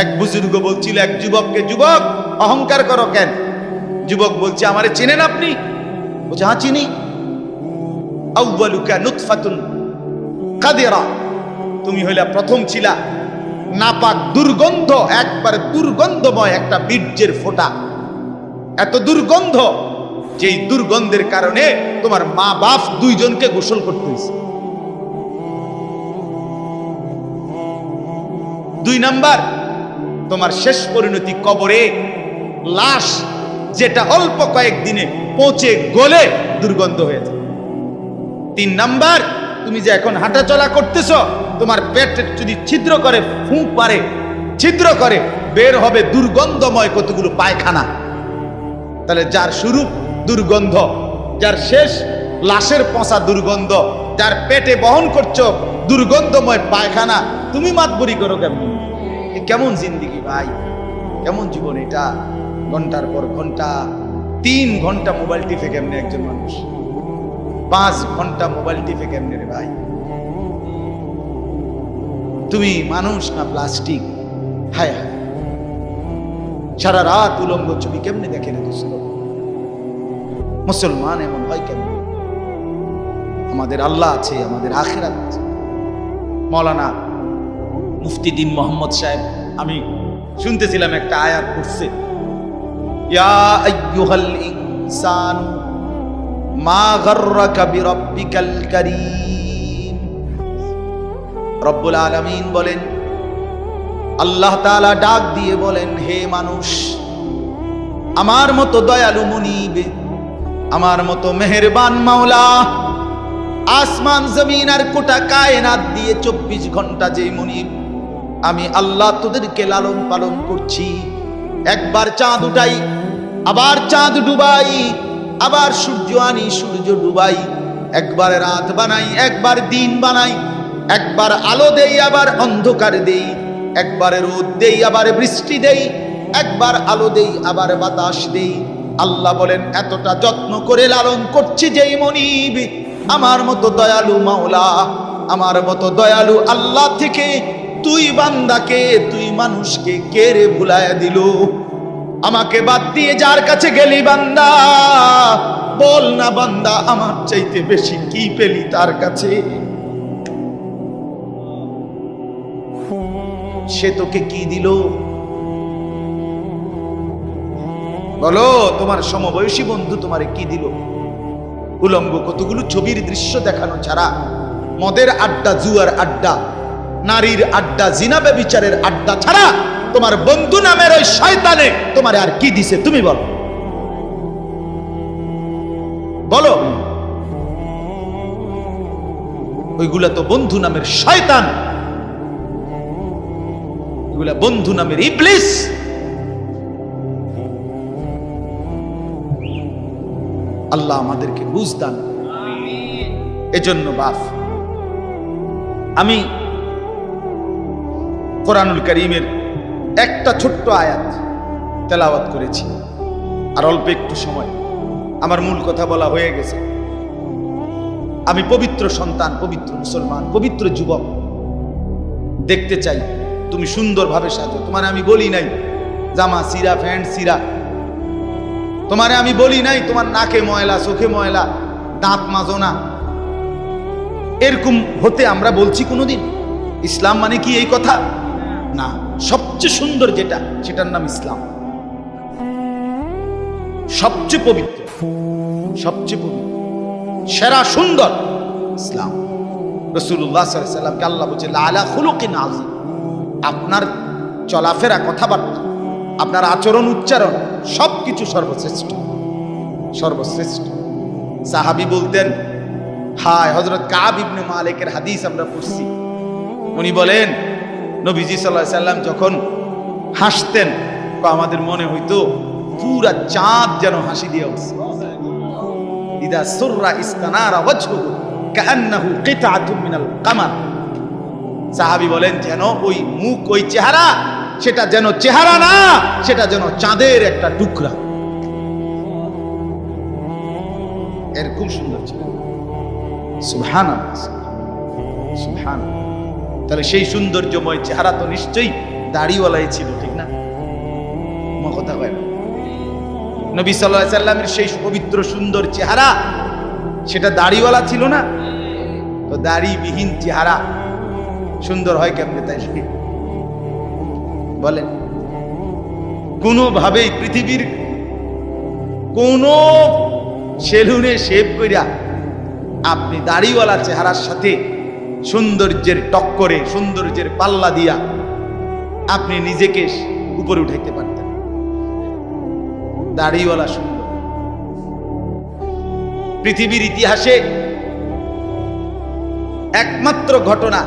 এক বুজুর্গ বলছিল এক যুবককে, যুবক অহংকার করো কেন? যুবক বলছে, আমারে চেনেন আপনি? বলছে, হ্যাঁ চিনি। আউয়ালুকা নুতফাতুন কাদিরা, তুমি হইলা প্রথম ছিলা নাপাক দুর্গন্ধ, একবারে দুর্গন্ধময় একটা বীর্যের ফোঁটা, এত দুর্গন্ধ যেই দুর্গন্ধের কারণে তোমার মা বাপ দুইজনকে গোসল করতে হয়েছে। 2 নাম্বার, তোমার শেষ পরিণতি কবরে, লাশ যেটা অল্প কয়েকদিনে পচে গলে দুর্গন্ধ হয়ে যায়। 3 নাম্বার, তুমি যে এখন হাঁটাচলা করতেছ, তোমার পেটে যদি ছিদ্র করে, ফুঁক মারে, ছিদ্র করে, বের হবে দুর্গন্ধময় কতগুলো পায়খানা। তাহলে যার শুরু দুর্গন্ধ, যার শেষ লাশের পচা দুর্গন্ধ, যার পেটে বহন করছো দুর্গন্ধময় পায়খানা, তুমি মাতবরি করো কেমন? কেমন জিন্দিগি ভাই, কেমন জীবন এটা? ঘন্টার পর ঘন্টা, 3 ঘন্টা মোবাইল টিপে কেমনে একজন মানুষ? 5 ঘন্টা মোবাইল টিপে কেমনে রে ভাই? তুমি মানুষ না প্লাস্টিক? হায় হায়, সারা রাত উলঙ্গ ছবি কেমনে দেখে রে দোস্ত? মুসলমান এমন হয় কেমন? আমাদের আল্লাহ আছে, আমাদের আখিরাত আছে। মৌলানা মুফতি দ্বীন মোহাম্মদ সাহেব, আমি শুনতেছিলাম একটা আয়াত পড়ছে, ইয়া আইয়ুহাল ইনসান মা গাররাকা বিরাব্বিকাল কারীম। রব্বুল আলামিন বলেন, আল্লাহ তাআলা ডাক দিয়ে বলেন, হে মানুষ, আমার মতো দয়ালু মুনিব, আমার মতো মেহেরবান মাওলা, আসমান জমিন আর গোটা কায়নাত দিয়ে 24 ঘন্টা যে মুনিব, আমি আল্লাহ তোদেরকে লালন পালন করছি। একবার চাঁদ উঠাই, আবার চাঁদ ডুবাই, আবার সূর্য আনি, সূর্য ডুবাই, একবার রাত বানাই, একবার দিন বানাই, একবার আলো দেই, আবার অন্ধকার দেই, একবার রোদ দেই, আবার বৃষ্টি দেই, একবার আলো দেই, আবার বাতাস দেই। আল্লাহ বলেন, এতটা যত্ন করে লালন করছি যেই মনিব, আমার মতো দয়ালু মাওলা, আমার মতো দয়ালু আল্লাহ থেকে তুই বান্দাকে, তুই মানুষকে কে রে ভুলায়া দিল? আমাকে বাদ দিয়ে যার কাছে গেলি বান্দা, বল না বান্দা, আমার চাইতে বেশি কি পেলি তার কাছে? সে তোকে কি দিল? বলো, তোমার সমবয়সী বন্ধু তোমারে কি দিল? উলঙ্গ কতগুলো ছবির দৃশ্য দেখানো ছাড়া, মদের আড্ডা, জুয়ার আড্ডা, নারীর আড্ডা, জিনা ব্যভিচারের আড্ডা ছাড়া তোমার বন্ধু নামের ওই শয়তানে তোমারে আর কি দিছে? তুমি বলো, বলো। ওইগুলা তো বন্ধু নামের শয়তান, ওইগুলা বন্ধু নামের ইবলিস। আল্লাহ আমাদেরকে বুঝ দান। এজন্য বাপ, আমি কোরআনুল কারীমের একটা ছোট্ট আয়াত তেলাওয়াত করেছি, আর অল্প একটু সময়, আমার মূল কথা বলা হয়ে গেছে। আমি পবিত্র সন্তান, পবিত্র মুসলমান, পবিত্র যুবক দেখতে চাই তুমি সুন্দরভাবে সাজো। তোমার আমি বলি নাই জামা সিরা, প্যান্ট সিরা, তোমারে আমি বলি নাই তোমার নাকে ময়লা, চোখে ময়লা, দাঁত মাজো না, এরকম হতে আমরা বলছি কোনোদিন? ইসলাম মানে কি এই কথা? না, সবচেয়ে সুন্দর যেটা, সেটার নাম ইসলাম। সবচেয়ে পবিত্র, সবচেয়ে পবিত্র, সেরা সুন্দর ইসলাম। রাসূলুল্লাহ সাল্লাল্লাহু আলাইহি ওয়াসাল্লামকে আল্লাহ বলছে, লাআলা খুলুকিন আযীম। আপনার চলাফেরা, কথাবার্তা, আপনার আচরণ, উচ্চারণ, সবকিছু সর্বশ্রেষ্ঠ, সর্বশ্রেষ্ঠ। সাহাবী বলতেন, হায়, হযরত কাব ইবনে মালিকের হাদিস আমরা পড়ছি, উনি বলেন, নবীজি সাল্লাল্লাহু আলাইহি ওয়াসাল্লাম যখন হাসতেন, আমাদের মনে হইতো পুরা চাঁদ যেন হাসি দিয়ে উঠছে। ইদা সুররা ইস্তানারা ওয়াজহুহু কাআন্নাহু কিতআতুম মিনাল কামার। সাহাবী বলেন, যেন ওই মুখ, ওই চেহারা, সেটা যেন চেহারা না, সেটা যেন চাঁদের একটা টুকরা। এরকম সুন্দর ছিল। সুবহানাল্লাহ, সুবহানাল্লাহ। তাহলে সেই সৌন্দর্যময় চেহারা তো নিশ্চয়ই দাড়িওয়ালাই ছিল, ঠিক না? কথা কয় না? নবী সাল্লাল্লাহু আলাইহি সাল্লামের সেই পবিত্র সুন্দর চেহারা, সেটা দাড়িওয়ালা ছিল না? তো দাড়িবিহীন চেহারা সুন্দর হয় কেমনে তাই বলেন? কোনোভাবেই পৃথিবীর কোন সেলুনে শেভ কইরা আপনি দাড়িওয়ালা চেহারার সাথে সৌন্দর্যের টক্করে, সৌন্দর্যের পাল্লা দিয়া আপনি নিজেকে উপরে উঠাইতে পারতেন। দাড়িওয়ালা সুন্দর। পৃথিবীর ইতিহাসে একমাত্র ঘটনা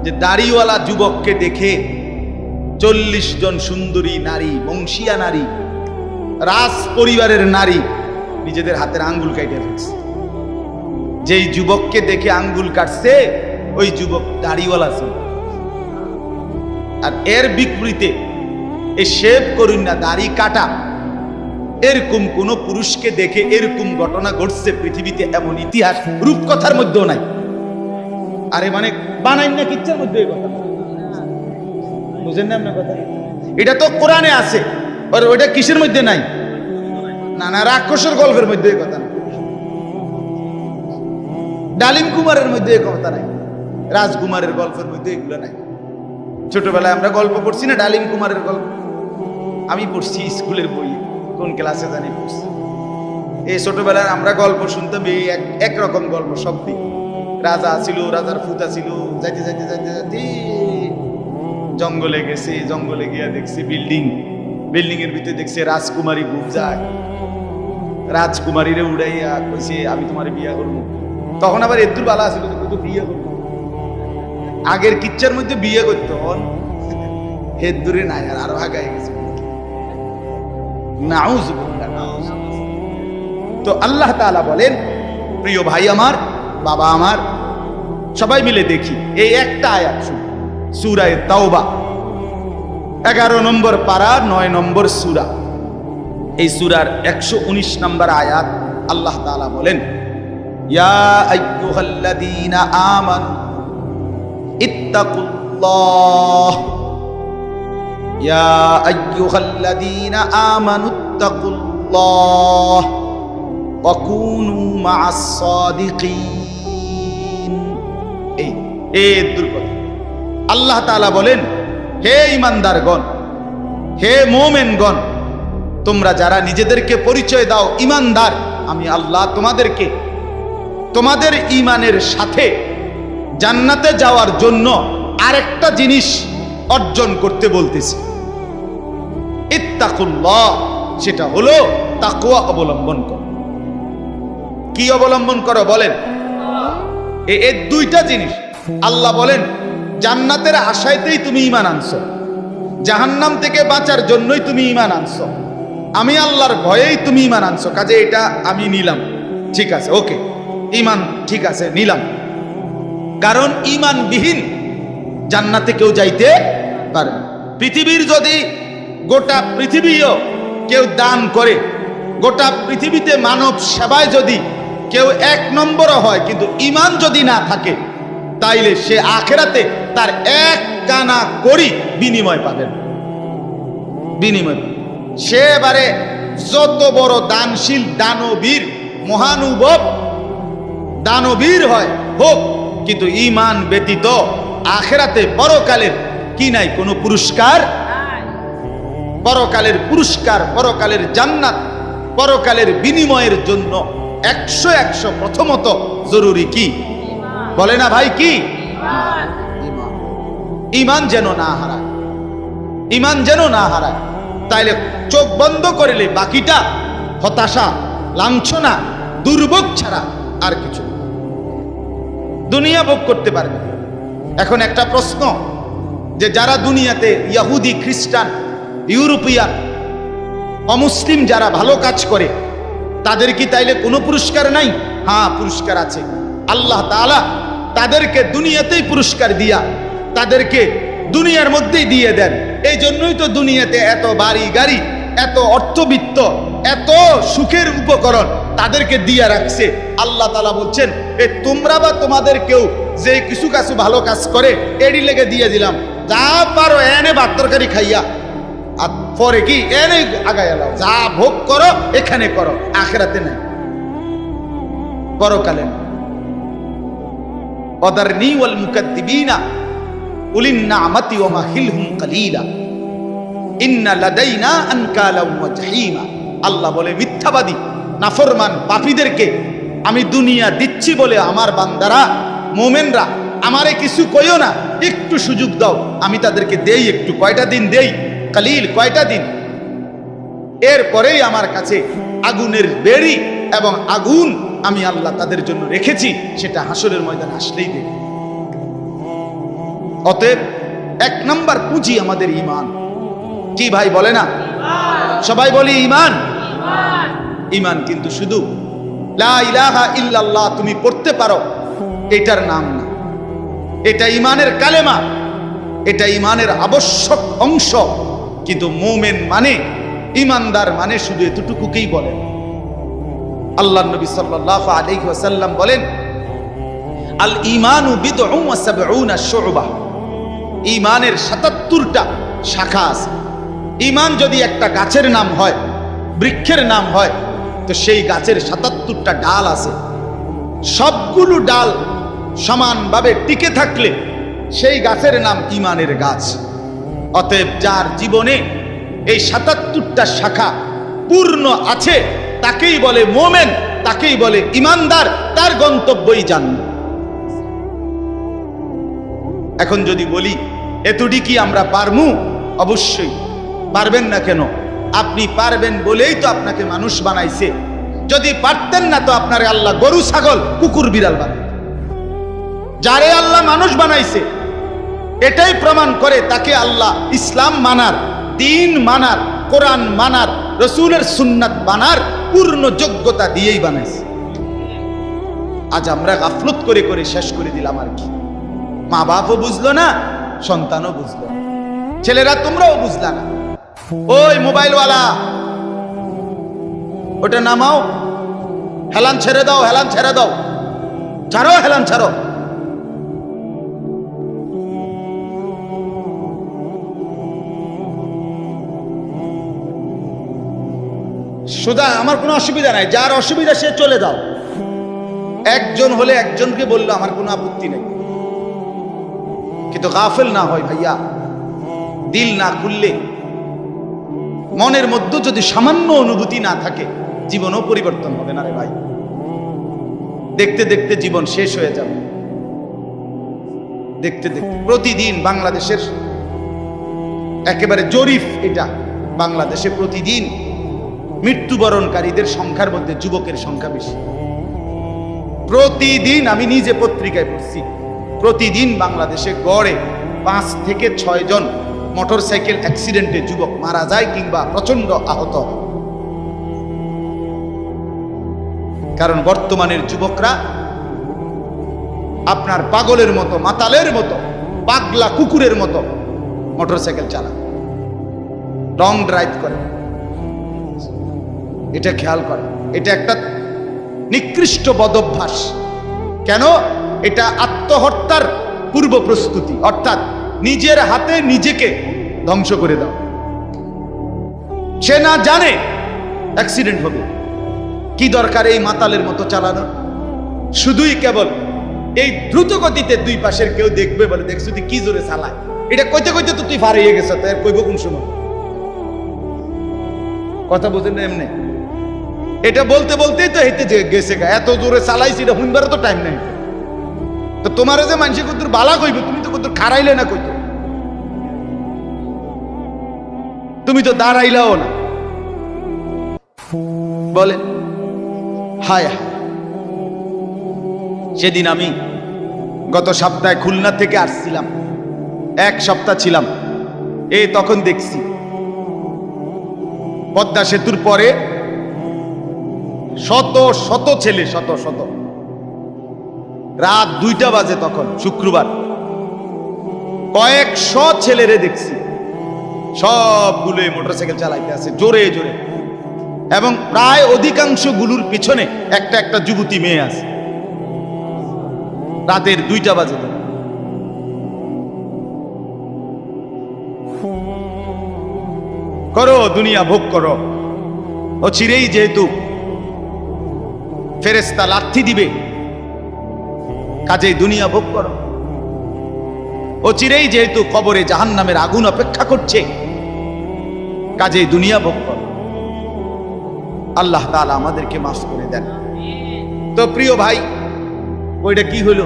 যে দাড়িওয়ালা যুবককে দেখে 40 জন সুন্দরী নারী, বংশীয়া নারী, রাজ পরিবারের নারী নিজেদের হাতের আঙ্গুল কাটে ফেলছে। যেই যুবককে দেখে আঙ্গুল কাটছে ওই যুবক দাড়িওয়ালা ছিল। আর এর বিপরীতে এই শেভ করুন না, দাড়ি কাটা, এরকম কোন পুরুষকে দেখে এরকম ঘটনা ঘটছে পৃথিবীতে এমন ইতিহাস রূপকথার মধ্যেও নাই। আরে মানে বানাই না কিচ্ছার মধ্যে এই কথা, বুঝেন না আপনার কথা? এটা তো কোরআনে আছে, আর ওইটা কিসের মধ্যে নাই? না না, রাক্ষসের গল্পের মধ্যে এই কথা না, ডালিম কুমারের মধ্যে এই কথা নাই, রাজকুমারের গল্পের মধ্যে এগুলো নাই। ছোটবেলায় আমরা গল্প পড়ছি না, ডালিম কুমারের গল্প আমি পড়ছি স্কুলের বই, কোন ক্লাসে জানি পড়ছি। এই ছোটবেলায় আমরা গল্প শুনতাম, এই একরকম গল্প সব দিন। রাজা ছিল, রাজার ফুতা ছিল, যাইতে যাইতে যাইতে যাইতে জঙ্গলে গেছে, জঙ্গলে গিয়া দেখছে বিল্ডিং, বিল্ডিং এর ভিতরে দেখছে রাজকুমারী ঘুম যায়, রাজকুমারীরে উড়াইয়া কইছে আমি তোমার বিয়া করবো। তখন আবার এদুর বালা ছিল তো বিয়ে করবো, আগের কিচ্ছার মধ্যে বিয়ে করতো, হেদুরে নাই, আর আরো আগায় গেছে। তো আল্লাহ তাআলা বলেন, প্রিয় ভাই আমার, বাবা আমার, সবাই মিলে দেখি এই একটা আয়াত সূরা তাওবা 11 নম্বর পারা 9 নম্বর সূরা। এই সূরার 119 নম্বর আয়াত আল্লাহ তাআলা বলেন, ইয়া আইয়ুহাল্লাযীনা আমানু ইত্তাকুল্লাহ, ইয়া আইয়ুহাল্লাযীনা আমানু ইত্তাকুল্লাহ ওয়া কুনু মা'আস সাদিকিন। এই দুর্গত আল্লাহ তাআলা বলেন, হে ঈমানদারগণ, হে মুমিনগণ, তোমরা যারা নিজেদেরকে পরিচয় দাও ঈমানদার, আমি আল্লাহ তোমাদেরকে তোমাদের ঈমানের সাথে জান্নাতে যাওয়ার জন্য আরেকটা জিনিস অর্জন করতে বলতেছি, ইত্তাকুল্লাহ, সেটা হলো তাকওয়া অবলম্বন করো। কি অবলম্বন করো বলেন? এই দুইটা জিনিস আল্লাহ বলেন, জান্নাতের আশায়তেই তুমি ঈমান আনছো, জাহান্নাম থেকে বাঁচার জন্যই তুমি ঈমান আনছো, আমি আল্লাহর ভয়েই তুমি ঈমান আনছো, কাজে এটা আমি নিলাম, ঠিক আছে, ওকে, ঈমান ঠিক আছে, নিলাম। কারণ ঈমানবিহীন জান্নাতে কেউ যাইতে পারে না। পৃথিবীর যদি গোটা পৃথিবীও কেউ দান করে, গোটা পৃথিবীতে মানব সেবায় যদি কেউ 1 নম্বরও হয়, কিন্তু ঈমান যদি না থাকে, তাইলে সে আখিরাতে তার 1 কানা করি বিনিময় পাবেন, বিনিময়। সে এবারে যত বড় দানশীল, দানবীর, মহানুভব দানবীর হয় হোক, কিন্তু ঈমান ব্যতীত আখিরাতে পরকালের কি নাই? কোনো পুরস্কার। পরকালের পুরস্কার, পরকালের জান্নাত, পরকালের বিনিময়ের জন্য 100 প্রথমত জরুরি কি বলে না ভাই? কি? ঈমান যেন না হারায়, ঈমান যেন না হারায়। তাইলে চোখ বন্ধ করলে বাকিটা হতাশা, লাঞ্ছনা, দুর্ভোগ ছাড়া আর কিছু দুনিয়া ভোগ করতে পারবে। এখন একটা প্রশ্ন, যে যারা দুনিয়াতে ইহুদি, খ্রিস্টান, ইউরোপিয়ান, অমুসলিম যারা ভালো কাজ করে, তাদের কি তাইলে কোনো পুরস্কার নাই? হ্যাঁ, পুরস্কার আছে। আল্লাহ তাআলা তাদেরকে দুনিয়াতেই পুরস্কার দিয়া তাদেরকে দুনিয়ার মধ্যেই দিয়ে দেন। এই জন্যই তো দুনিয়াতে এত বাড়ি গাড়ি, এত অর্থবিত্ত, এত সুখের উপকরণ তাদেরকে দিয়ে রাখছে। আল্লাহ তাআলা বলছেন, তোমরা বা তোমাদের কেউ যে কিছু ভালো কাজ করে এরই লেগে দিয়ে দিলাম, যা পারো এনে ভাত তরকারি খাইয়া আর পরে কি এনে আগায় এলাও, যা ভোগ করো এখানে করো, আখেরাতে নাই, পরকালে না। ওয়াদারনি ওয়াল মুকাদ্দিবিনা উলিন নি'মাতি ওয়া মাহিলহুম কালিলা ইন্না লাদাইনা আনকালাম ওয়া জাহিমা। আল্লাহ বলে মিথ্যাবাদী নাফরমান পাপীদেরকে আমি দুনিয়া দিচ্ছি বলে আমার বান্দারা মুমিনরা আমারে কিছু কইও না, একটু সুযোগ দাও, আমি তাদেরকে দেই একটু, কয়টা দিন দেই, কালিল কয়টা দিন, এরপরেই আমার কাছে আগুনের বেড়ি এবং আগুন আমি আল্লাহ তাদের জন্য রেখেছি, সেটা হাসরের ময়দানে আসলেই দেব। অতএব এক নাম্বার পুঁজি আমাদের ঈমান। কি ভাই বলে না? সবাই বলি ঈমান। ঈমান কিন্তু শুধু লা ইলাহা ইল্লাল্লাহ তুমি পড়তে পারো এটার নাম না, এটা ঈমানের কালেমা, এটা ঈমানের আবশ্যক অংশ। কিন্তু মুমিন মানে, ঈমানদার মানে শুধু এতটুকুকেই বলেন। আল্লাহর নবী সাল্লাল্লাহু আলাইহি ওয়াসাল্লাম বলেন, আল ঈমানু বিদউন ওয়া সাবউনা শু'বা। ঈমানের ৭৭টা শাখা আছে। ঈমান যদি একটা গাছের নাম হয়, বৃক্ষের নাম হয়, তো সেই গাছের ৭৭টা ডাল আছে। সবগুলো ডাল সমানভাবে টিকে থাকলে সেই গাছের নাম ঈমানের গাছ। অতএব যার জীবনে এই ৭৭টা শাখা পূর্ণ আছে তাকেই বলে মুমিন, তাকেই বলে ঈমানদার, তার গন্তব্যই জান্নাত। এখন যদি বলি এতটি কি আমরা পারমু? অবশ্যই পারবেন না কেন? আপনি পারবেন বলেই তো আপনাকে মানুষ বানাইছে। যদি পারতেন না তো আপনারে আল্লাহ গরু ছাগল কুকুর বিড়াল বানাইতেন। যারে আল্লাহ মানুষ বানাইছে এটাই প্রমাণ করে তাকে আল্লাহ ইসলাম মানার, দ্বীন মানার, কোরআন মানার, রাসূলের সুন্নাত মানার পূর্ণ যোগ্যতা দিয়েই বানাইছে। আজ আমরা গাফলত করে করে শেষ করে দিলাম। আর কি, মা বাপও বুঝলো না, সন্তানও বুঝলো না, ছেলেরা তোমরাও বুঝলা না। ওই মোবাইলওয়ালা ওটা নামাও, হেলান ছেড়ে দাও, হেলান ছেড়ে দাও, ছাড়ো, হেলান ছাড়ো। সোজা, আমার কোনো অসুবিধা নাই, যার অসুবিধা সে চলে যাও। একজন হলে একজনকে বললো আমার কোনো আপত্তি নেই, কিন্তু গাফেল না হয় ভাইয়া। দিল না খুললে, মনের মধ্যে যদি সামান্য অনুভূতি না থাকে, জীবনও পরিবর্তন হবে না রে ভাই। দেখতে দেখতে জীবন শেষ হয়ে যাবে। দেখতে দেখতে প্রতিদিন বাংলাদেশের একেবারে জরিপ এটা, বাংলাদেশে প্রতিদিন মৃত্যুবরণকারীদের সংখ্যার মধ্যে যুবকের সংখ্যা বেশি। প্রতিদিন, আমি নিজে পত্রিকায় পড়ছি, প্রতিদিন বাংলাদেশে গড়ে 5 থেকে 6 জন মোটরসাইকেল অ্যাক্সিডেন্টে যুবক মারা যায় কিংবা প্রচন্ড আহত হয়। কারণ বর্তমানের যুবকরা আপনার পাগলের মতো, মাতালের মতো, পাগলা কুকুরের মতো মোটরসাইকেল চালায়, লং ড্রাইভ করে। এটা খেয়াল করে, এটা একটা নিকৃষ্ট বদভ্যাস। কেন? এটা আত্মহত্যার পূর্ব প্রস্তুতি, অর্থাৎ নিজের হাতে নিজেকে ধ্বংস করে দাও। সে না জানে অ্যাক্সিডেন্ট হবে, কি দরকার এই মাতালের মতো চালানো? শুধুই কেবল এই দ্রুত গতিতে দুই পাশের কেউ দেখবে বলে, দেখছো তুই কি জোরে চালায়, এটা কইতে কইতে তো তুই ফারিয়ে গেছে, তো কইব কোন সময়? কথা বুঝেন না? এমনি এটা বলতে বলতেই তো হেঁটে গেছে, এত জোরে চালাইছি, এটা হুইনবারও তো টাইম নেই। তো তোমার যে মানুষ কত বালা কইবে, তুমি তো কত খারাইলে না, কইতো তুমি তো দাঁড়াইলাও না। বলে হায় হায়। সেদিন আমি গত সপ্তাহে খুলনা থেকে আসছিলাম, 1 সপ্তাহ ছিলাম। তখন দেখছি পদ্মা সেতুর পরে শত শত ছেলে, শত শত, রাত 2টা বাজে তখন, শুক্রবার, কয়েকশো ছেলেরে দেখছি, সবগুলো মোটরসাইকেল চালাইতে আছে জোরে জোরে, এবং প্রায় অধিকাংশ গুলোর পিছনে একটা একটা যুবতী মেয়ে আছে। রাতের 2টা বাজে। করো, দুনিয়া ভোগ করো। অচিরেই যেহেতু ফেরেশতা লাথি দিবে, কাজেই দুনিয়া ভোগ করো। অচিরেই যেহেতু কবরে জাহান্নামের আগুন অপেক্ষা করছে, কাজেই দুনিয়া ভোগ করো। আল্লাহ তাআলা আমাদেরকে মাফ করে দেন। তো প্রিয় ভাই, ওইটা কি হলো?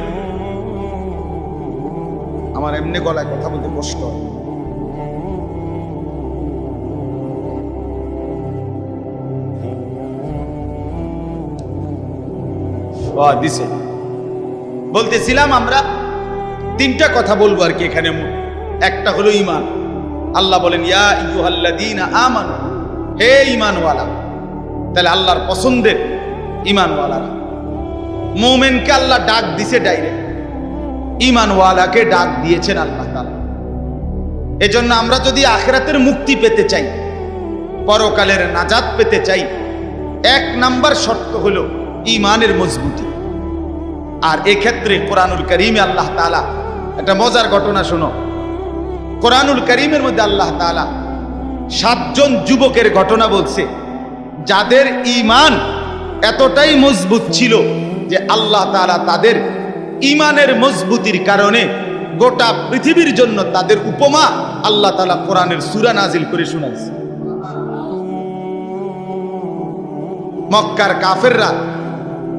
আমার এমনি গলায় কথা বলতে কষ্ট হয়। দিছে বলতেছিলাম আমরা তিনটা কথা বলবো আর কি এখানে। একটা হলো ঈমান। আল্লাহ বলেন ইয়া আইয়ুহাল্লাযীনা আমানু, হে ঈমানওয়ালা। তাহলে আল্লাহর পছন্দের ঈমানওয়ালারা। মুমিনকে আল্লাহ ডাক দিছে ডাইরেক্ট, ঈমানওয়ালাকে ডাক দিয়েছেন আল্লাহ তাআলা। এজন্য আমরা যদি আখিরাতের মুক্তি পেতে চাই, পরকালের নাজাত পেতে চাই, এক নাম্বার শর্ত হলো ঈমানের মজবুতি। আর এক্ষেত্রে কোরআনুল কারীমে আল্লাহ তাআলা একটা মজার ঘটনা শোনো। কোরআনুল কারীমের মধ্যে আল্লাহ তাআলা 7 জন যুবকের ঘটনা বলছে, যাদের ঈমান এতটাই মজবুত ছিল যে আল্লাহ তাআলা তাদের ঈমানের মজবুতির কারণে গোটা পৃথিবীর জন্য তাদের উপমা আল্লাহ তাআলা কোরআনের সূরা নাজিল করে শোনাইছে। মক্কার কাফেররা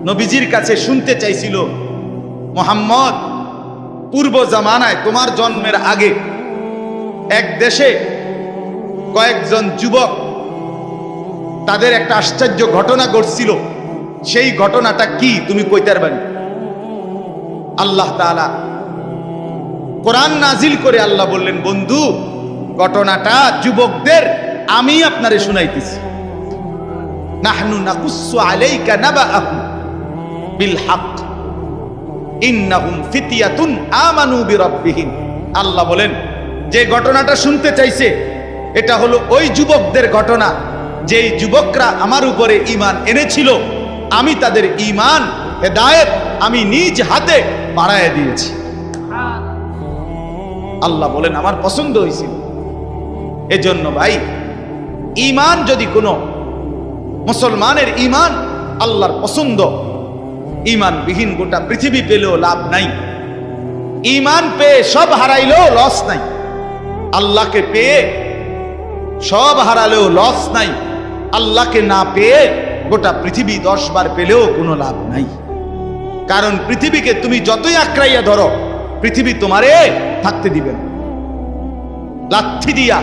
নবীজির কাছে শুনতে চাইছিল, মুহাম্মদ, পূর্ব জামানায় তোমার জন্মের আগে এক দেশে কয়েকজন যুবক, তাদের একটা আশ্চর্য ঘটনা ঘটছিল, সেই ঘটনাটা কি তুমি কইতে পারবে? আল্লাহ তাআলা কোরআন নাজিল করে আল্লাহ বললেন, বন্ধু, ঘটনাটা যুবকদের আমি আপনারে শুনাইতেছি। নাহনু নাকুসু আলাইকা নাবাআহুম বিল হক ইন্নাহুম ফিতয়াতুন আমানু বিরাব্বিহিম। আল্লাহ বলেন, যে ঘটনাটা শুনতে চাইছে এটা হলো ওই যুবকদের ঘটনা, যেই যুবকরা আমার উপরে ঈমান এনেছিল, আমি তাদের ঈমান হেদায়েত আমি নিজ হাতে বাড়ায় দিয়েছি। আল্লাহ বলেন, আমার পছন্দ হয়েছিল। এজন্য ভাই, ঈমান যদি কোনো মুসলমানের ঈমান আল্লাহর পছন্দ, ঈমানবিহীন গোটা পৃথিবী পেলেও লাভ নাই। ঈমান পেয়ে সব হারাইলেও লস নাই। আল্লাহকে পেয়ে সব হারালেও লস নাই। আল্লাহকে না পেয়ে গোটা পৃথিবী 10 বার পেলেও কোনো লাভ নাই। কারণ পৃথিবীকে তুমি যতই আঁকড়াইয়া ধরো, পৃথিবী তোমারে থাকতে দিবে না, লাথি দিয়া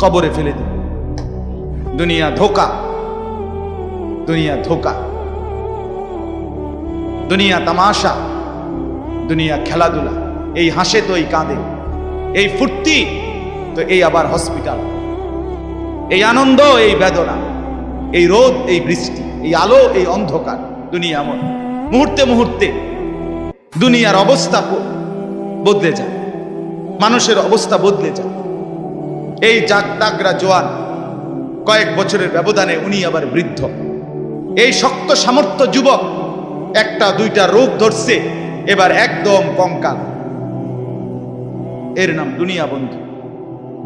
কবরে ফেলে দিবে। দুনিয়া ধোকা, দুনিয়া ধোকা, দুনিয়া তামাশা, দুনিয়া খেলাধুলা। এই হাসে তো এই কাঁদে, এই ফুর্তি তো এই আবার হসপিটাল, এই আনন্দ এই বেদনা, এই রোদ এই বৃষ্টি, এই আলো এই অন্ধকার। দুনিয়া এমন, মুহূর্তে মুহূর্তে দুনিয়ার অবস্থা বদলে যায়, মানুষের অবস্থা বদলে যায়। এই জাগতাগরা জোয়ান, কয়েক বছরের ব্যবধানে উনি আবার বৃদ্ধ। এই শক্ত সামর্থ্য যুবক, একটা দুইটা রোগ ধরছে, এবার একদম কঙ্কাল। এর নাম দুনিয়া বন্ধু।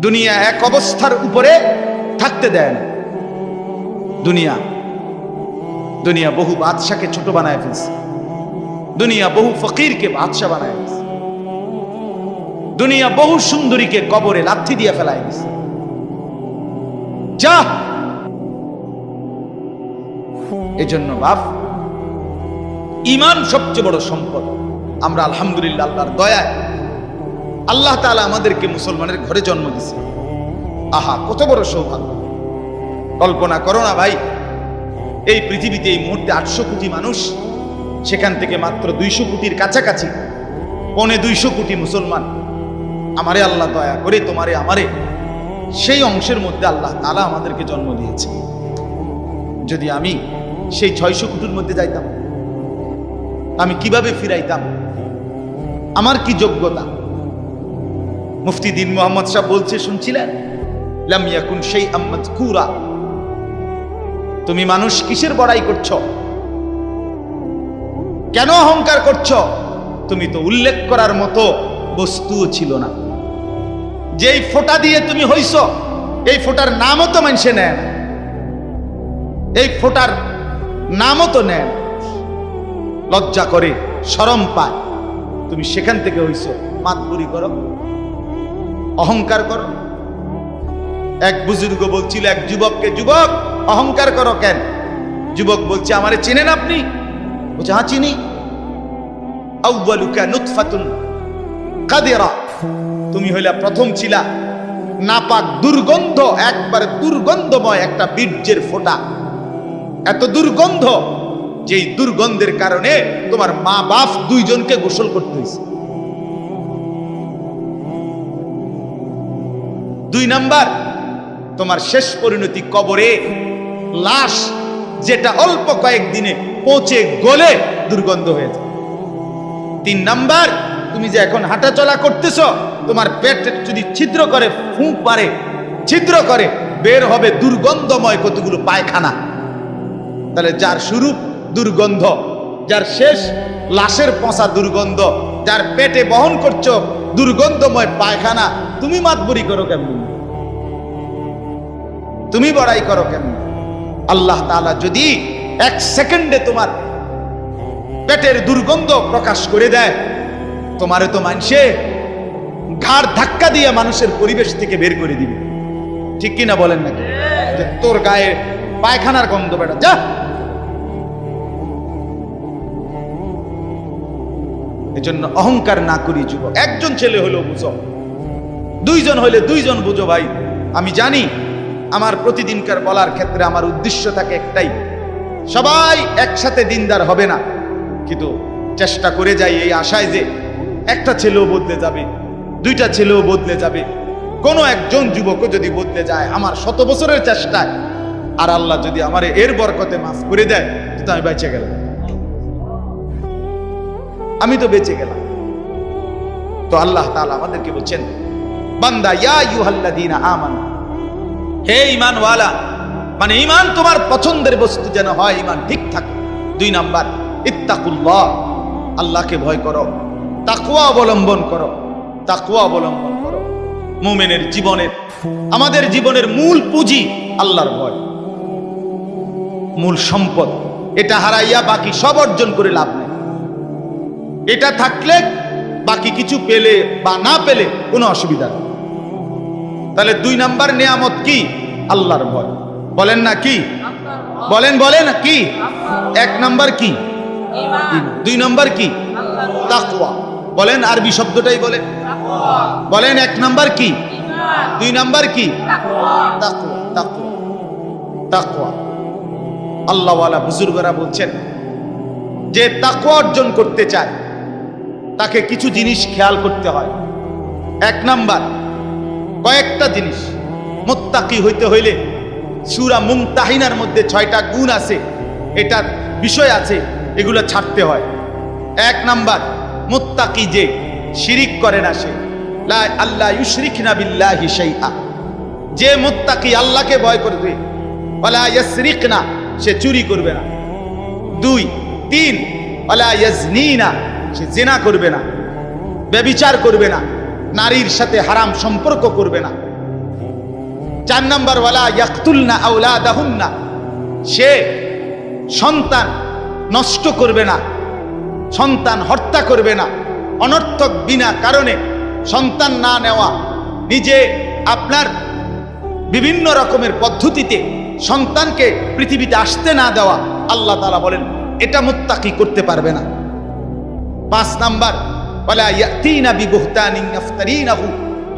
দুনিয়া এক অবস্থার উপরে থাকতে দেয় না। দুনিয়া দুনিয়া বহু বাদশাকে ছোট বানায় ফেলছে। দুনিয়া বহু ফকিরকে বাদশা বানায় ফেলছে। দুনিয়া বহু সুন্দরীকে কবরে লাথি দিয়ে ফেলায় দিছে। যা, এজন্য বাপ, ঈমান সবচেয়ে বড় সম্পদ। আমরা আলহামদুলিল্লাহ আল্লাহর দয়ায় আল্লাহ তাআলা আমাদেরকে মুসলমানের ঘরে জন্ম দিয়েছে। আহা, কত বড় সৌভাগ্য! কল্পনা করো না ভাই, এই পৃথিবীতে এই মুহূর্তে 800 কোটি মানুষ, সেখান থেকে মাত্র 200 কোটির কাছাকাছি, 250 কোটি মুসলমান। আমারে আল্লাহ দয়া করে তোমারে আমারে সেই অংশের মধ্যে আল্লাহ তাআলা আমাদেরকে জন্ম দিয়েছে। যদি আমি সেই 600 কোটির মধ্যে যাইতাম, আমি কিভাবে ফিরাইতাম? আমার কি যোগ্যতা? মুফতি দ্বীন মুহাম্মদ সাহেব বলছে, শুনছিলেন, লাম ইয়াকুন শাইআম মাযকুরা। তুমি মানুষ কিসের বড়াই করছো? কেন অহংকার করছো? তুমি তো উল্লেখ করার মতো বস্তুও ছিল না। যেই ফোঁটা দিয়ে তুমি হইছো, এই ফোটার নামও তো মানুষে নেয় না, এই ফোটার নামও তো নেয় না। লজ্জা করে, শরম পায়। তুমি সেখান থেকে হইছো, মাতবুরি করো, অহংকার করো। এক বুজুর্গ বলছিল এক যুবককে, যুবক অহংকার করো কেন? যুবক বলছে, আমারে চিনেন আপনি? বলছে, হ্যাঁ চিনি। আউয়ালুকা নুতফাতুন কাদিরা, তুমি হইলা প্রথম ছিলা নাপাক দুর্গন্ধ, একবারে দুর্গন্ধময় একটা বীর্যের ফোঁটা। এত দুর্গন্ধ, যেই দুর্গন্ধের কারণে তোমার মা বাপ দুইজনকে গোসল করতে হয়েছে। 2 নাম্বার, তোমার শেষ পরিণতি কবরে, লাশ যেটা অল্প কয়েকদিনে পচে গলে দুর্গন্ধ হয়ে যায়। 3 নাম্বার, তুমি যে এখন হাঁটাচলা করতেছ, তোমার পেট যদি ছিদ্র করে, ফুঁক মারে, ছিদ্র করে, বের হবে দুর্গন্ধময় কতগুলো পায়খানা। তাহলে যার শুরু দুর্গন্ধ, যার শেষ লাশের পচা দুর্গন্ধ, যার পেটে বহন করছো দুর্গন্ধময় পায়খানা, তুমি মাতবুরি করো কেমন? তুমি বড়াই করো কেমন? আল্লাহ তাআলা যদি 1 সেকেন্ডে তোমার পেটের দুর্গন্ধ প্রকাশ করে দেয়, তোমারে তো মানুষে ঘাড় ধাক্কা দিয়ে মানুষের পরিবেশ থেকে বের করে দিবে। ঠিক কিনা বলেন নাকি? যে তোর গায়ে পায়খানার গন্ধ, বেটা যা। এজন্য অহংকার না করি যুবক। একজন ছেলে হলেও বুঝো, 2 জন হলে 2 জন বুঝো। ভাই আমি জানি আমার প্রতিদিনকার বলার ক্ষেত্রে আমার উদ্দেশ্য থাকে একটাই, সবাই একসাথে দিনদার হবে না, কিন্তু চেষ্টা করে যাই এই আশায় যে একটা ছেলেও বদলে যাবে, 2টা ছেলেও বদলে যাবে, কোনো একজন যুবকও যদি বদলে যায় আমার 100 বছরের চেষ্টায়, আর আল্লাহ যদি আমার এর বরকতে মাফ করে দেয়, তো আমি বেঁচে গেলাম, আমি তো বেঁচে গেলাম। তো আল্লাহ তাআলা আমাদেরকে বলছেন, বান্দা ইয়া আইয়ুহাল্লাযীনা আমানু, হে ঈমানওয়ালা, মানে ঈমান তোমার পছন্দের বস্তু যেন হয়, ঈমান ঠিক থাকে। 2 নাম্বার, ইত্তাকুল্লাহ, আল্লাহকে ভয় করো, তাকওয়া অবলম্বন করো, তাকওয়া অবলম্বন করো। মুমিনের জীবনের, আমাদের জীবনের মূল পুঁজি আল্লাহর ভয়, মূল সম্পদ। এটা হারাইয়া বাকি সব অর্জন করে লাভ নেই। এটা থাকলে বাকি কিছু পেলে বা না পেলে কোনো অসুবিধা নেই। তাহলে 2 নাম্বার নিয়ামত কি? আল্লাহর ভয়। বলেন না কি? বলেন বলেন কি? 1 নাম্বার কি? ঈমান। 2 নাম্বার কি? তাকওয়া। বলেন আরবি শব্দটাই বলেন, বলেন 1 নাম্বার কি? ঈমান। 2 নাম্বার কি? তাকওয়া। তাকওয়া, তাকওয়া, তাকওয়া। আল্লাহওয়ালা বুজুর্গরা বলছেন, যে তাকওয়া অর্জন করতে চায় তাকে কিছু জিনিস খেয়াল করতে হয়। 1 নাম্বার, কয়েকটা জিনিস। মুত্তাকি হইতে হইলে সূরা মুমতাহিনার মধ্যে 6টা গুণ আছে, এটার বিষয় আছে, এগুলো ছাড়তে হয়। 1 নাম্বার, মুত্তাকি যে শিরিক করে না, সে লা আল্লাহ ইউশরিকনা বিল্লাহি শাইআ, যে মুত্তাকি আল্লাহকে ভয় করবে, ওয়ালা ইয়াসরিকনা, সে চুরি করবে না। 2, 3, ওয়ালা ইয়াজনিনা, সে জিনা করবে না, ব্যভিচার করবে না, নারীর সাথে হারাম সম্পর্ক করবে না। 4 নাম্বার, ওয়ালা ইয়াকতুলনা আওলাদাহুন্না, সে সন্তান নষ্ট করবে না, সন্তান হত্যা করবে না, অনর্থক বিনা কারণে সন্তান না নেওয়া, নিজে আপনার বিভিন্ন রকমের পদ্ধতিতে সন্তানকে পৃথিবীতে আসতে না দেওয়া, আল্লাহ তাআলা বলেন এটা মুত্তাকি করতে পারবে না। 5 নাম্বার, ওয়ালা ইয়াতিনা বিবুহতানিন ইফতারিনাহু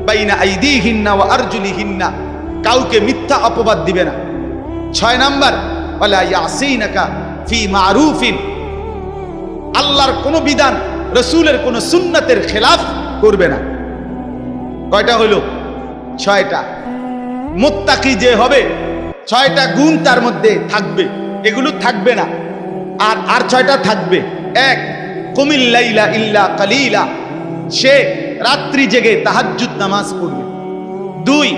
বাইনা আইদিহিন্না ওয়া আরজুলিহিন্না, কাউকে মিথ্যা অপবাদ দিবে না। 6 নাম্বার, ওয়ালা ইয়াসিনাকা ফি মারুফিন, আল্লাহর কোন বিধান, রাসূলের কোন সুন্নাতের খেলাফ করবে না। কয়টা হলো? 6টা। মুত্তাকি যে হবে 6টা গুণ তার মধ্যে থাকবে, এগুলো থাকবে না। আর 6টা থাকবে। 1, কুমিল লাইলা ইল্লা কালিলা, সে রাত্রি জেগে তাহাজ্জুদ নামাজ পড়বে। 2,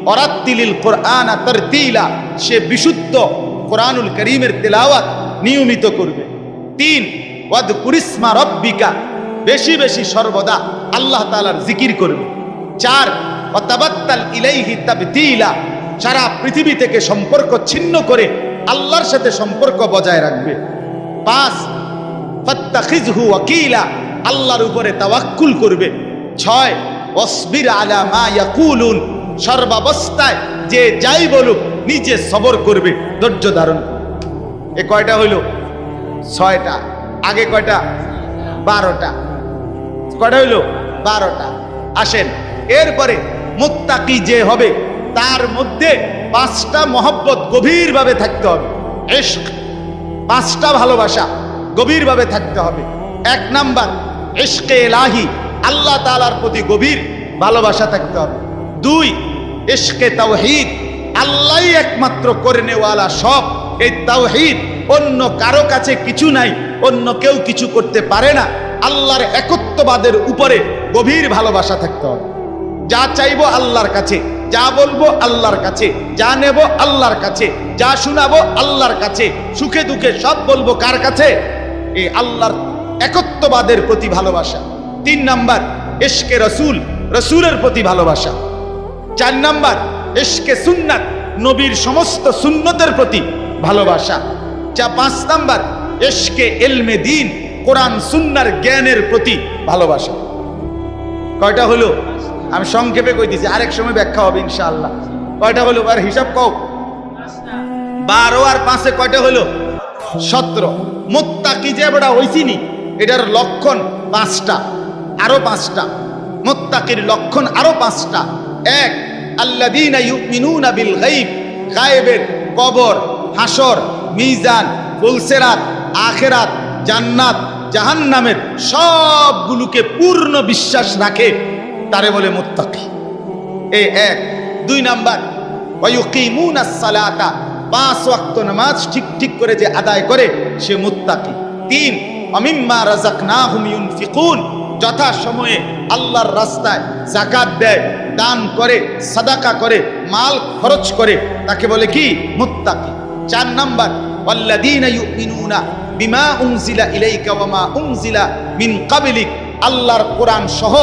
ওয়ারাত্তিলিল কুরআনা তারতিলা, সে বিশুদ্ধ কোরআনুল কারীমের তেলাওয়াত নিয়মিত করবে। 3, ওয়াযকুরিসমা রাব্বিকা, বেশি বেশি সর্বদা আল্লাহ তাআলার জিকির করবে। 4, ওয়াতাবাত্তাল ইলাইহি তাবতিলা, সারা পৃথিবী থেকে সম্পর্ক ছিন্ন করে আল্লাহর সাথে সম্পর্ক বজায় রাখবে। 5 ফাত্তাখিযহু ওয়াকিলা, আল্লাহর উপরে তাওয়াক্কুল করবে। 6 ওয়াসবির আলা মা ইয়াকুলুন, সর্বাবস্থায় যে যাই বলুক নিজে সবর করবে, ধৈর্য ধারণ করবে। এ কয়টা হইল? 6টা। আগে কয়টা? 12টা। কয়টা হইল? 12টা। আসেন, এরপরে মুত্তাকি যে হবে তার মধ্যে 5টা মহব্বত গভীরভাবে থাকতে হবে। ইশক, 5টা ভালোবাসা গভীরভাবে থাকতে হবে। 1 নাম্বার ইশকে ইলাহি, আল্লাহ তাআলার প্রতি গভীর ভালোবাসা থাকতে হবে। 2 ইশকে তাওহীদ, আল্লাহই একমাত্র করে নেওয়ালা সব। এই তাওহীদ, অন্য কারো কাছে কিছু নাই, অন্য কেউ কিছু করতে পারে না। আল্লাহর একত্ববাদের উপরে গভীর ভালোবাসা থাকতে হবে। যা চাইবো আল্লাহর কাছে, যা বলবো আল্লাহর কাছে, যা নেব আল্লাহর কাছে, যা শোনাবো আল্লাহর কাছে, সুখে দুঃখে সব বলবো কার কাছে? এই আল্লাহর একত্ববাদের প্রতি ভালোবাসা। 3 নাম্বার ইশকে রসুল, রসুলের প্রতি ভালোবাসা। 4 নাম্বার ইশকে সুন্নাত, নবীর সমস্ত সুন্নতের প্রতি ভালোবাসা। 5 নাম্বার ইশকে ইলমে দ্বীন, কোরআন সুন্নাহর জ্ঞানের প্রতি ভালোবাসা। কয়টা হলো? আমি সংক্ষেপে কই দিছি, আরেক সময় ব্যাখ্যা হবে ইনশাআল্লাহ। কয়টা হলো? আর হিসাব কও। 12 আর 5 কয়টা হলো? 17। মুত্তাকি যে বড় হইছিনি, এটার লক্ষণ 5টা, আরো 5টা। মুত্তাকির লক্ষণ আরো 5টা। 1 আল্লাযীনা ইউমিনুনা বিল গায়ব, গায়েবের, কবর, হাসর, মিজান, ফুলসিরাত, আখিরাত, জান্নাত, জাহান্নামের সবগুলোকে পূর্ণ বিশ্বাস রাখে, তারে বলে মুত্তাকি। এই 1। 2 নাম্বার ওয়ায়ুকিমুনাস সালাতা, 5 ওয়াক্ত নামাজ ঠিক ঠিক করে যে আদায় করে সে মুত্তাকি। 3 ওয়ামিম্মা রাযাকনাহুম ইউনফিকুন, যথা সময়ে আল্লাহর রাস্তায় যাকাত দেয়, দান করে, সাদাকা করে, মাল খরচ করে, তাকে বলে কি? মুত্তাকি। 4 নাম্বার ওয়াল্লাযীনা ইউমিনুনা বিমা উনজিলা ইলাইকা ওয়া মা উনজিলা মিন ক্বাবলিক, আল্লাহর কোরআন সহ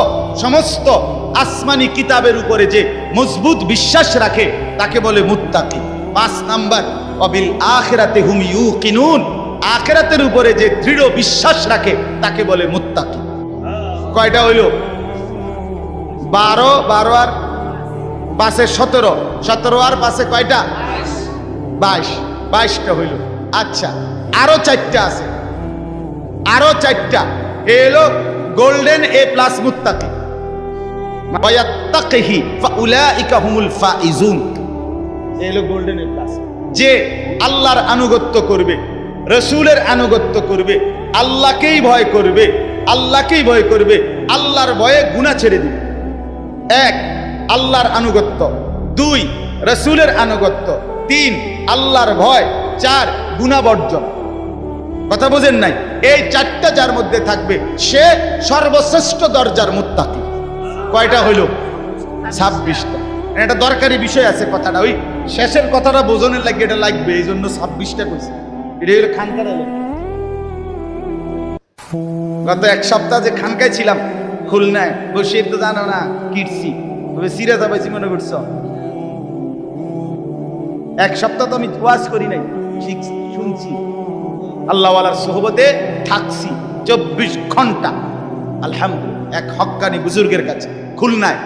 সমস্ত আসমানি কিতাবের উপরে যে মজবুত বিশ্বাস রাখে তাকে বলে মুত্তাকি। 5 নাম্বার ওয়াবিল আখিরাতি হুম ইউকিনুন, আখিরাতের উপরে যে দৃঢ় বিশ্বাস রাখে তাকে বলে মুত্তাকি। কয়টা হইল? 12 আর 5 17, 17 আর 5 কয়টা? 22টা হইল। আচ্ছা, আরো 4টা আছে, আরো 4টা। এলো গোল্ডেন এ প্লাস মুত্তাকি। ওয়ায়াত্তাকিহি ফাউলাইকা হুমুল ফাইজুন, এলো গোল্ডেন এ প্লাস। যে আল্লাহর আনুগত্য করবে, রসুলের আনুগত্য করবে, আল্লাহকেই ভয় করবে, আল্লাহকেই ভয় করবে, আল্লাহর ভয়ে গুনাহ ছেড়ে দিবে। 1 আল্লাহর আনুগত্য, 2 রসুলের আনুগত্য, 3 আল্লাহর ভয়, 4 গুনাহ বর্জন। কথা বুঝেন নাই? এই 4টা যার মধ্যে থাকবে সে সর্বশ্রেষ্ঠ দরজার মুত্তাকি। কয়টা হইল? 26টা। এটা দরকারি বিষয় আছে কথাটা, ওই শেষের কথাটা বোঝনের লাগে এটা লাগবে, এই জন্য 26টা কইছি। এটা হলো খানকার। গত 1 সপ্তাহ যে খানকায় ছিলাম খুলনায়, বসে তো জানো না কিটছি, তবে সিরিয়াস হয়েছি মনে করছো। 1 সপ্তাহ তো আমি ওয়াজ করি নাই, শুনছি, আল্লাহওয়ালার সোহবতে থাকছি 24 ঘন্টা আলহামদুলিল্লাহ, এক হক্কানি বুজুর্গের কাছে খুলনায়।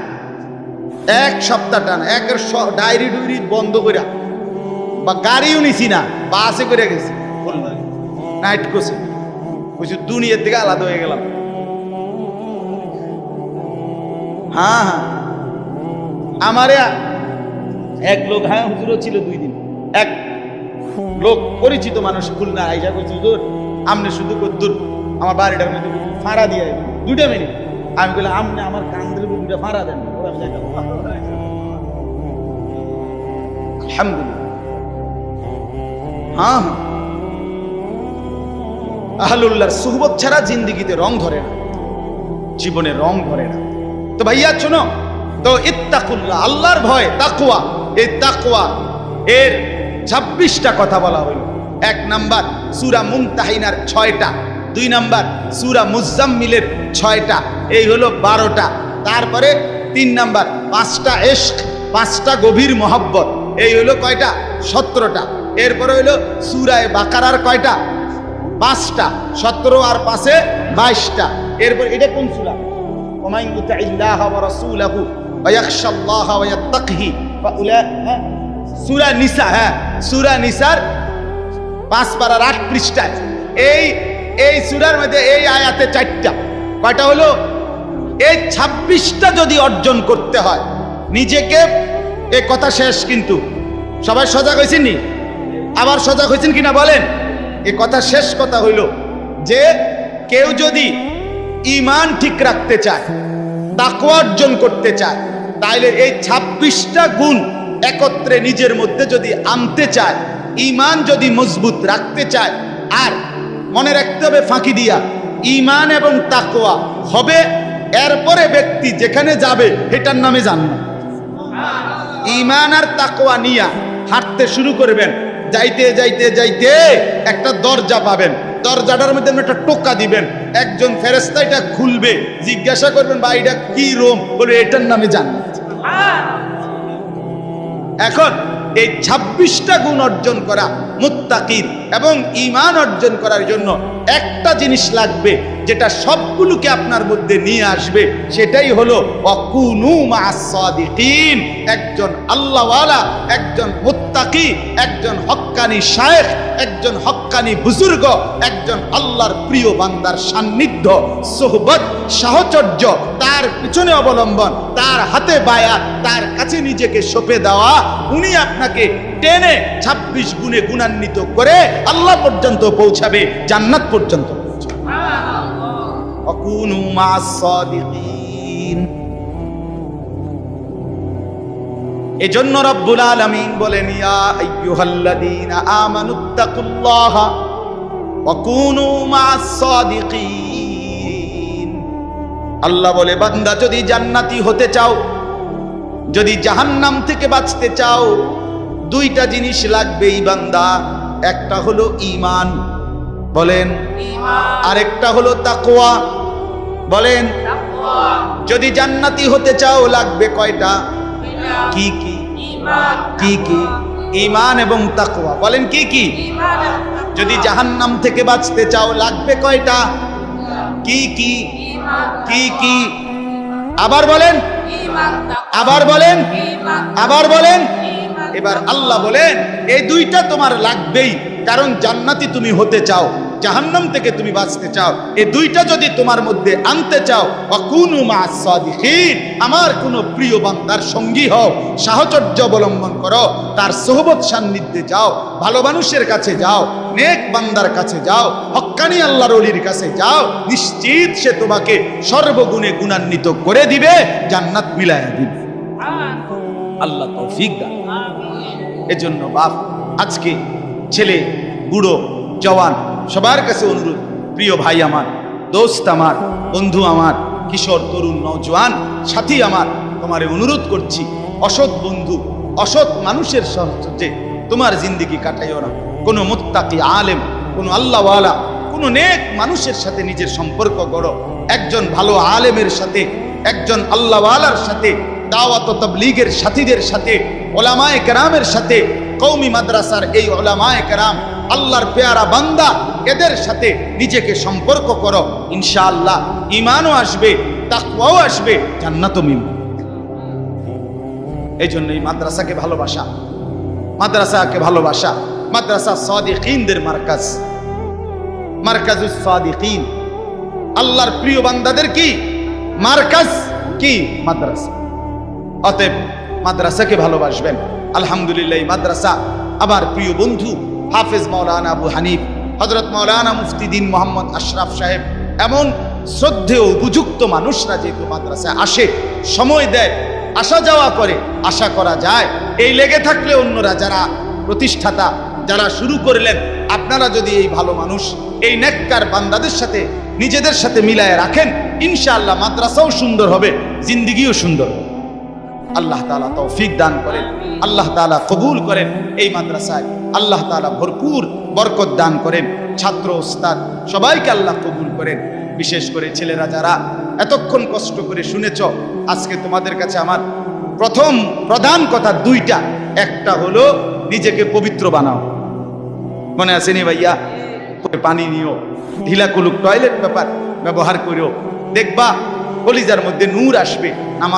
1 সপ্তাহ টানা, একের ডায়েরি ডুইরি বন্ধ করে, বা গাড়িও নিছি না, বাসে করে গেছি নাইট কোর্সে। বুঝি দুনিয়ার থেকে আলাদা হয়ে গেলাম। হ্যাঁ, আমারে এক লোক, হ্যাঁ হুজুরও ছিল 2 দিন, এক লোক পরিচিত মানুষ খুলনা আইসা করছে, হুজুর আমনে শুধু কদ্দুর আমার বাড়িটার মধ্যে ফাঁড়া দিয়ে 2টা মিনিট। আমি বললাম আমনে আমার কান্দের 2টা ফাঁড়া দেন। আলহামদুলিল্লাহ। হ্যাঁ, আহলুল্লাহর সুহবত ছাড়া জিন্দেগিতে রং ধরে না, জীবনে রং ধরে না। তো ভাইয়া শোনো, তো ইত্তাকুল্লাহ, আল্লাহর ভয়, তাকওয়া। এই তাকওয়া এর 26টা কথা বলা হইল। 1 নাম্বার সূরা মুমতাহিনার 6টা, 2 নাম্বার সূরা মুজাম্মিলের 6টা, এই হলো 12টা। তারপরে 3 নাম্বার 5টা ইশক, 5টা গভীর মহব্বত, এই হইলো কয়টা? 17টা। এরপরে হইলো সূরা বাকারার কয়টা? 5টা। 17 আর 5-এ 22টা। এরপর এটা কোন সূরা? ওয়া মান ইউতি'ল্লাহ ওয়া রাসূলাহু ওয়া ইয়াখশাল্লাহ ওয়া ইয়াত্তাকিহি ফাউলাইকা। সূরা নিসা, হ্যাঁ সূরা নিসার 5 পারার 8 পৃষ্ঠায় এই সূরার মধ্যে এই আয়াতে 4টা। কয়টা হলো? এই 26টা যদি অর্জন করতে হয় নিজেকে, এই কথা শেষ। কিন্তু সবাই সজাগ হয়েছেন নি? আবার সজাগ হয়েছেন কিনা বলেন? এই কথা শেষ কথা হইল যে কেউ যদি ঈমান ঠিক রাখতে চায়, তাকওয়া অর্জন করতে চায়, তাইলে এই 26টা গুণ একত্রে নিজের মধ্যে যদি আনতে চায়, ঈমান যদি মজবুত রাখতে চায়, আর মনে রাখতে হবে ফাঁকি দিয়া ঈমান এবং তাকওয়া হবে, এরপরে ব্যক্তি যেখানে যাবে এটার নামে জান্নাত। ঈমান আর তাকওয়া নিয়া হাঁটতে শুরু করবেন, যাইতে যাইতে যাইতে একটা দরজা পাবেন, দরজাটার মধ্যে একটা টোকা দিবেন, একজন ফেরেশতা এটা খুলবে, জিজ্ঞাসা করবেন ভাই এটা কি রুম? বলে এটার নামে জান্নাত। এখন এই 26টা গুণ অর্জন করা মুত্তাকির এবং ঈমান অর্জন করার জন্য একটা জিনিস লাগবে, যেটা সবগুলোকে আপনার মধ্যে নিয়ে আসবে, সেটাই হলো ওয়াকুনু মা'আস সাদিকিন। একজন আল্লাহওয়ালা, একজন মুত্তাকি, একজন হক্কানি শায়েখ, একজন হক্কানি বুজুর্গ, একজন আল্লাহর প্রিয় বান্দার সান্নিধ্য, সোহবত, সাহচর্য, তার পিছনে অবলম্বন, তার হাতে বায়াত, তার কাছে নিজেকে সঁপে দেওয়া, উনি আপনাকে টেনে 26 গুণে গুণান্বিত করে আল্লাহ পর্যন্ত পৌঁছাবে, জান্নাত পর্যন্ত পৌঁছাবে। ওয়াকুনু মা'আস সাদিকিন। এজন্য রব্বুল আলামিন বলেন ইয়া আইয়ুহাল্লাযীনা আমানুত্তাকুল্লাহা ওয়াকুনু মা'আস সাদিকিন। আল্লাহ বলে বান্দা যদি জান্নাতি হতে চাও, যদি জাহান্নাম থেকে বাঁচতে চাও, 2টা জিনিস লাগবেই বান্দা। একটা হলো ঈমান, বলেন, আরেকটা হলো তাকওয়া, বলেন। যদি জান্নাতি হতে চাও লাগবে কয়টা? কি কি? কি কি? ঈমান এবং তাকওয়া। বলেন কি কি? যদি জাহান্নাম থেকে বাঁচতে চাও লাগবে কয়টা? কি কি? কি কি? আবার বলেন, আবার বলেন, আবার বলেন। এবার আল্লাহ বলেন এই 2টা তোমার লাগবেই, কারণ জান্নাতি তুমি হতে চাও, জাহান্নাম থেকে তুমি বাঁচতে চাও। এই 2টা যদি তোমার মধ্যে আনতে চাও, ওয়াকুনু মা'আস সাদিকিন, আমার কোন প্রিয় বান্দার সঙ্গী হও, সাহচর্য অবলম্বন করো, তার সোহবত সান্নিধ্যে যাও, ভালো মানুষের কাছে যাও, নেক বান্দার কাছে যাও, হক্কানি আল্লাহর ওলির কাছে যাও, নিশ্চিত সে তোমাকে সর্বগুণে গুণান্বিত করে দিবে, জান্নাত মিলায়া দিবে। আল্লাহ তৌফিক দান। এজন্য বাপ, আজকে ছেলে, বুড়ো, জওয়ান সবার কাছে অনুরোধ, প্রিয় ভাই আমার, দোস্ত আমার, বন্ধু আমার, কিশোর, তরুণ, নওজোয়ান সাথী আমার, তোমারে অনুরোধ করছি, অসৎ বন্ধু, অসৎ মানুষের সাহায্যে তোমার জিন্দেগি কাটাইও না। কোনো মুত্তাকি আলেম, কোনো আল্লাহওয়ালা, কোনো নেক মানুষের সাথে নিজের সম্পর্ক গড়ো। একজন ভালো আলেমের সাথে, একজন আল্লাহওয়ালার সাথে, দাওয়াত ও তাবলীগের সাথীদের সাথে, উলামায়ে কেরামের সাথে, কওমি মাদ্রাসার এই উলামায়ে কেরাম, আল্লাহর পেয়ারা বান্দা, এদের সাথে নিজেকে সম্পর্ক করো, ইনশাআল্লাহ ঈমানও আসবে, তাকওয়াও আসবে, জান্নাতও মিলবে। এই জন্য এই মাদ্রাসাকে ভালোবাসা, মাদ্রাসাকে ভালোবাসা। মাদ্রাসা সাদিকিনদের মার্কাজ, মার্কাজুস সাদিকিন, আল্লাহর প্রিয় বান্দাদের কি মার্কাজ, কি মাদ্রাসা। অতএব মাদ্রাসাকে ভালোবাসবেন। আলহামদুলিল্লাহ মাদ্রাসা আমার প্রিয় বন্ধু হাফেজ মাওলানা আবু হানিফ, হযরত মাওলানা মুফতি দ্বীন মোহাম্মদ আশরাফ সাহেব, এমন শ্রদ্ধেয় উপযুক্ত মানুষরা যেহেতু মাদ্রাসায় আসে, সময় দেয়, আসা যাওয়া করে, আশা করা যায় এই লেগে থাকলে অন্যরা যারা প্রতিষ্ঠাতা, যারা শুরু করলেন, আপনারা যদি এই ভালো মানুষ, এই নেককার বান্দাদের সাথে নিজেদের সাথে মিলায় রাখেন, ইনশাআল্লাহ মাদ্রাসাও সুন্দর হবে, জিন্দেগিও সুন্দর হবে। আল্লাহ তাআলা তৌফিক দান করেন, আল্লাহ তাআলা কবুল করেন। এই মাদ্রাসায় আল্লাহ তাআলা ভরপুর বরকত দান করেন। ছাত্র, ওস্তাদ সবাইকে আল্লাহ কবুল করেন। বিশেষ করে ছেলেরা যারা এতক্ষণ কষ্ট করে শুনেছ, আজকে তোমাদের কাছে আমার প্রথম প্রধান কথা দুইটা, একটা হলো নিজেকে পবিত্র বানাও। মনে আছে নি ভাইয়া? পানি নিও, ঢিলা কুলুক টয়লেট পেপার ব্যবহার করো, দেখবা কলিজার মধ্যে নূর আসবে। নামাজ